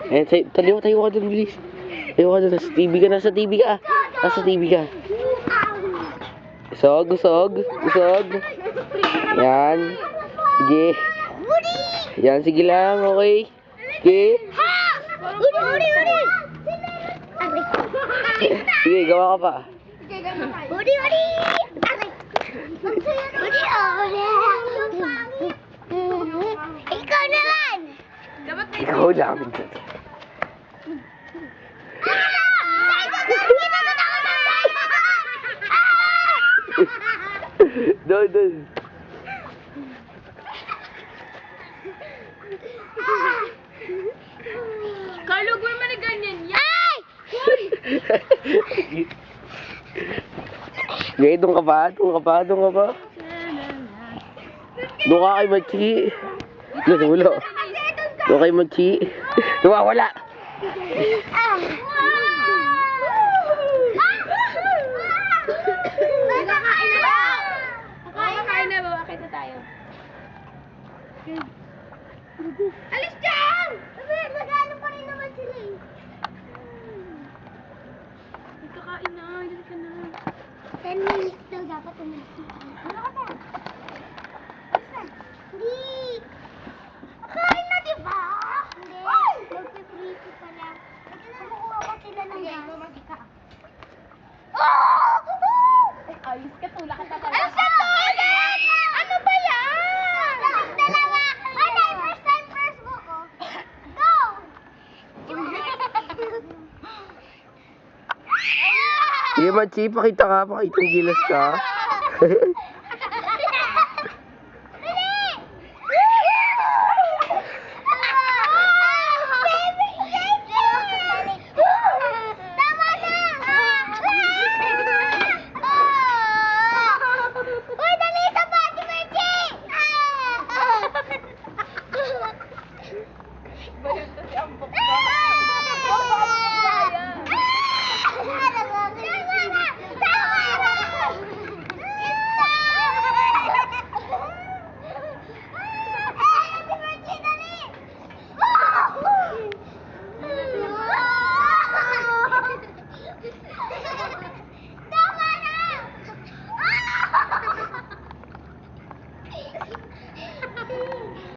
Eh, tayo ka dun, bilis. Tayo ka dun, nasa TV ka, nasa TV ka. Nasa TV ka. Usog. Yan. Sige. Yan, sige lang, okay. Okay. Sige, gawa ka pa. Ikaw naman! Ikaw lang. Doon. Carlo, huwag mo na ganyan yan. Ay! Gaya, doon ka pa. Doon ka kay Machi. Wala. Doon kay Machi. Wala. Kakain na ba? Bakit na tayo? Alis dyan! Nagano pa rin naman sila eh. Nagkakain na. Dali ka na. 10 minutes daw dapat umalis. Ano ka ba? Hindi. Kain na, di ba? Hindi. Magpiprito pa lang. Kumukuha ko sila ng gas. Mamagi ka. Ayos ka, tula ka talaga. Ayos ka, tula! Ano ba yan? Dalawa. Ano, first time, first book ko. Go! Sige, Machi, pakita ang gilas ka.